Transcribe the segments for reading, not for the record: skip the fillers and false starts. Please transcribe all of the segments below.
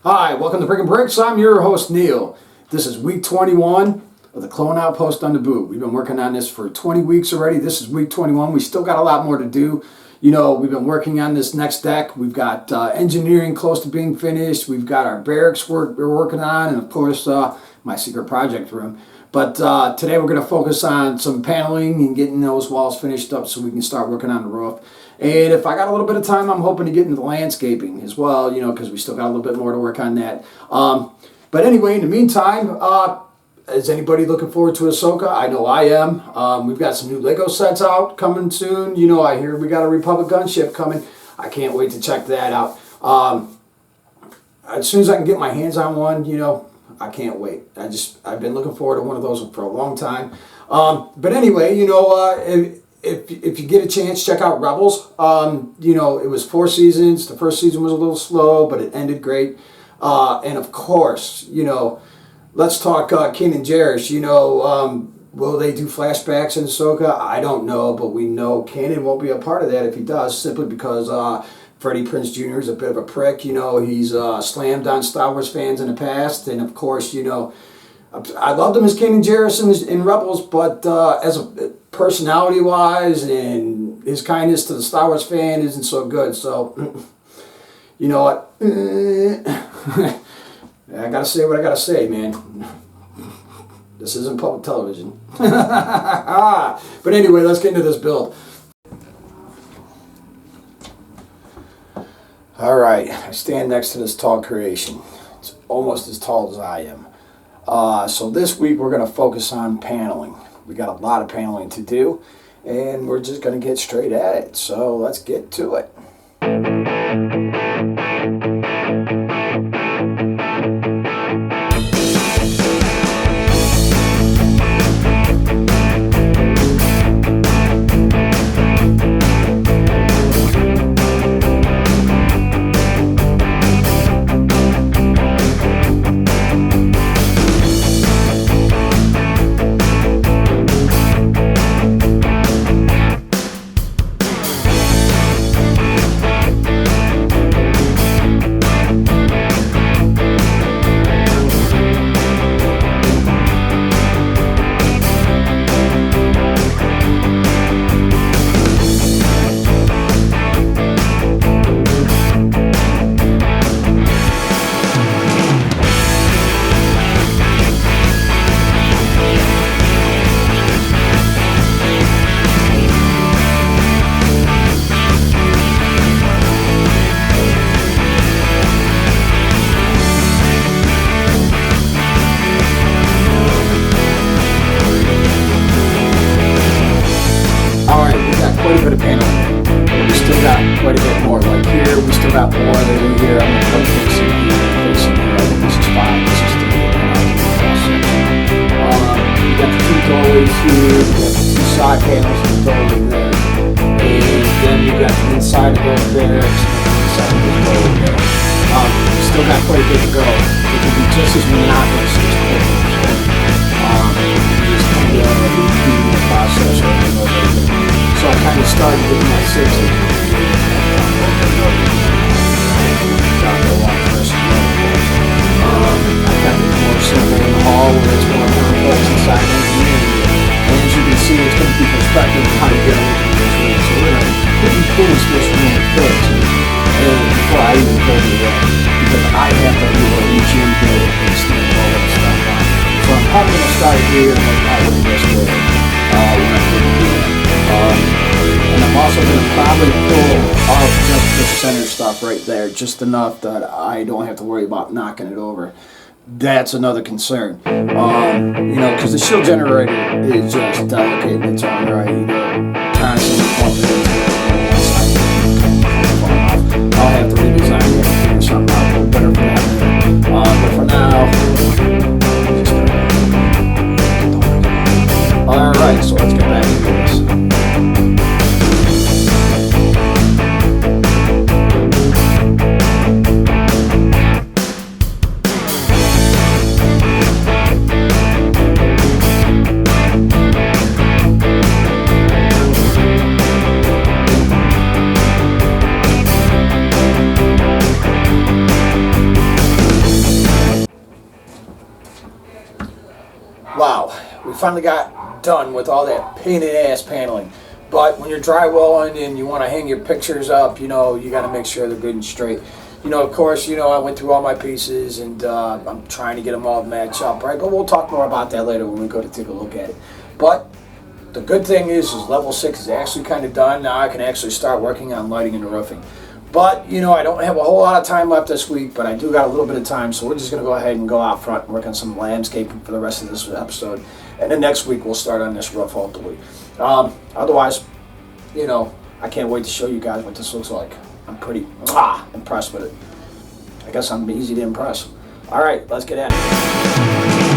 Hi, welcome to Brick and Bricks. I'm your host, Neil. This is week 21 of the Clone Outpost on Naboo. We've been working on this for 20 weeks already. This is week 21. We still got a lot more to do. You know, we've been working on this next deck. We've got engineering close to being finished. We've got our barracks we're working on, and of course, my secret project room. But today we're going to focus on some paneling and getting those walls finished up so we can start working on the roof. And if I got a little bit of time, I'm hoping to get into the landscaping as well, you know, because we still got a little bit more to work on that. But anyway, in the meantime, is anybody looking forward to Ahsoka? I know I am. We've got some new Lego sets out coming soon. You know, I hear we got a Republic gunship coming. I can't wait to check that out. As soon as I can get my hands on one, you know, I can't wait. I've been looking forward to one of those for a long time. But anyway, you know, if you get a chance, check out Rebels. You know, it was 4 seasons. The first season was a little slow, but it ended great. And of course, you know, let's talk Kanan Jarrus. You know, will they do flashbacks in Ahsoka? I don't know, but we know Kanan won't be a part of that if he does, simply because Freddie Prinze Jr. is a bit of a prick. You know, he's slammed on Star Wars fans in the past, and of course, you know, I loved him as Kanan Jarrus in Rebels, but as a personality-wise and his kindness to the Star Wars fan isn't so good. So, you know what? I gotta say what I gotta say, man. This isn't public television. But anyway, let's get into this build. All right, I stand next to this tall creation. It's almost as tall as I am. So this week we're going to focus on paneling. We got a lot of paneling to do, and we're just going to get straight at it. So let's get to it. Quite a bit more. Like here, we still got more than in here. I'm going to put facing here, facing here. I think this is fine. This is the we got the 2 doorways here. We got the 2 side panels and the doorway there. And then we got the inside of those barracks and the inside of this doorway there. We still got quite a bit to go. It can be just as monotonous as quick. Just kind of repeating the process over and over again. So I kind of started with my 6 I've got more simple in the hall where it's more complex inside engineering. And as you can see, it's going to be perspective of how to get over to this room. So we're going to pretty finish this room first. And before I even go to that, because I have to be able to reach in here and stand all that stuff on. So I'm probably going to start here and look out with this way when I put it in. And I'm also going to probably pull off just the center stuff right there, just enough that I don't have to worry about knocking it over. That's another concern. You know, because the shield generator is just delicate in its own right. You know, constantly pumping into it. I'll have to redesign it and figure something out a little better for that. But for now, alright, so let's get back into this. finally got done with all that painted ass paneling. But when you're drywalling and you want to hang your pictures up, you know, you got to make sure they're good and straight. You know, of course, you know, I went through all my pieces and I'm trying to get them all matched up, right? But we'll talk more about that later when we go to take a look at it. But the good thing is level 6 is actually kind of done. Now I can actually start working on lighting and roofing. But, you know, I don't have a whole lot of time left this week, but I do got a little bit of time, so we're just going to go ahead and go out front and work on some landscaping for the rest of this episode. And then next week we'll start on this roof, hopefully. Otherwise, you know, I can't wait to show you guys what this looks like. I'm pretty impressed with it. I guess I'm easy to impress. All right, let's get at it.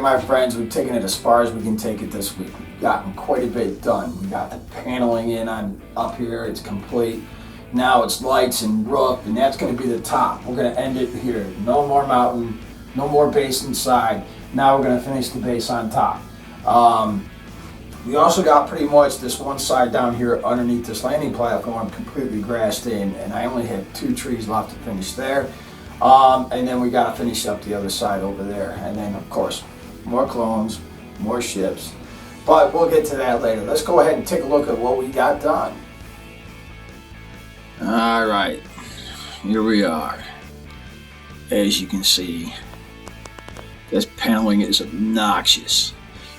My friends, we've taken it as far as we can take it this week. We've gotten quite a bit done. We got the paneling in on up here, it's complete. Now it's lights and roof, and that's going to be the top. We're going to end it here. No more mountain, no more base inside. Now we're going to finish the base on top. We also got pretty much this one side down here underneath this landing platform completely grassed in, and I only have 2 trees left to finish there. And then we got to finish up the other side over there, and then of course more clones, more ships, but we'll get to that later. Let's go ahead and take a look at what we got done. All right, here we are. As you can see, this paneling is obnoxious.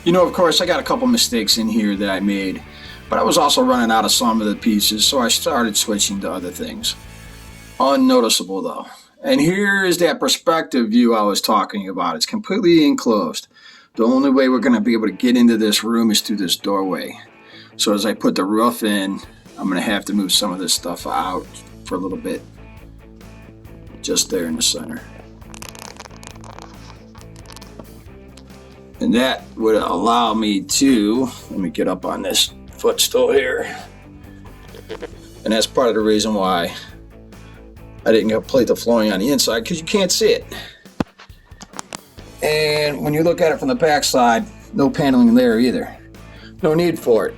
You know, of course, I got a couple mistakes in here that I made, but I was also running out of some of the pieces, so I started switching to other things. Unnoticeable though. And here is that perspective view I was talking about. It's completely enclosed. The only way we're going to be able to get into this room is through this doorway. So as I put the roof in, I'm going to have to move some of this stuff out for a little bit. Just there in the center. And that would allow me to, let me get up on this footstool here. And that's part of the reason why I didn't complete the flooring on the inside because you can't see it. And when you look at it from the back side, no paneling there either. No need for it.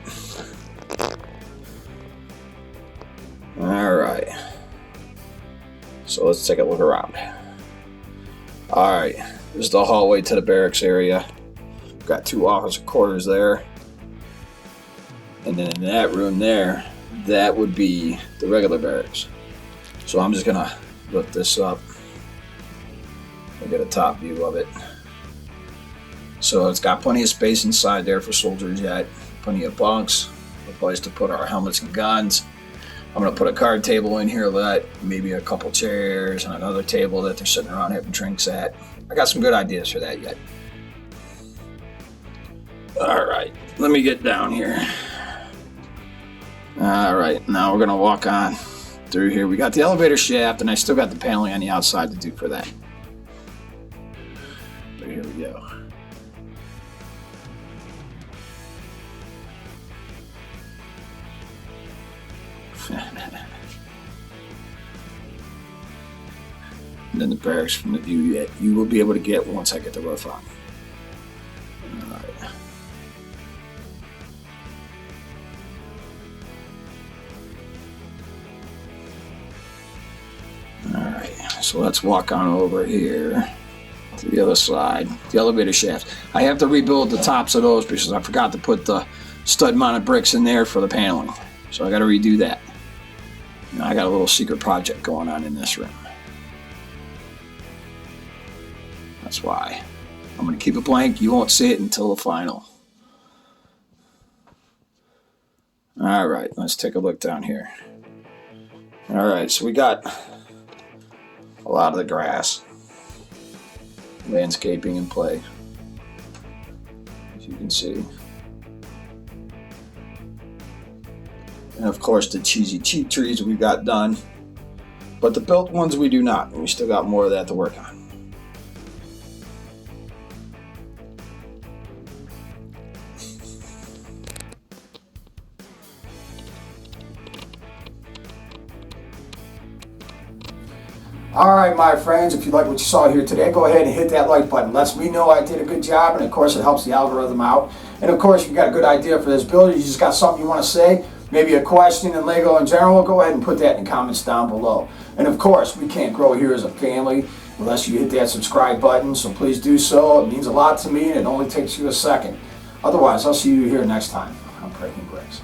Alright. So let's take a look around. Alright, this is the hallway to the barracks area. Got 2 officer quarters there. And then in that room there, that would be the regular barracks. So I'm just gonna lift this up and get a top view of it. So it's got plenty of space inside there for soldiers yet. Plenty of bunks, a place to put our helmets and guns. I'm gonna put a card table in here, maybe a couple chairs and another table that they're sitting around having drinks at. I got some good ideas for that yet. All right, let me get down here. All right, now we're gonna walk on through here. We got the elevator shaft, and I still got the paneling on the outside to do for that. But here we go. And then the barracks from the view that you will be able to get once I get the roof on. Alright, so let's walk on over here to the other side, the elevator shaft. I have to rebuild the tops of those because I forgot to put the stud mounted bricks in there for the paneling. So I got to redo that. Now I got a little secret project going on in this room. That's why. I'm going to keep it blank. You won't see it until the final. Alright, let's take a look down here. Alright, so we got a lot of the grass, landscaping in play, as you can see. And of course the cheesy cheap trees we got done, but the built ones we do not, and we still got more of that to work on. Alright my friends, if you like what you saw here today, go ahead and hit that like button. Lets me know I did a good job, and of course it helps the algorithm out. And of course if you got a good idea for this build, you just got something you want to say, maybe a question in LEGO in general, go ahead and put that in the comments down below. And of course we can't grow here as a family unless you hit that subscribe button, so please do so. It means a lot to me and it only takes you a second. Otherwise, I'll see you here next time on Breaking Bricks.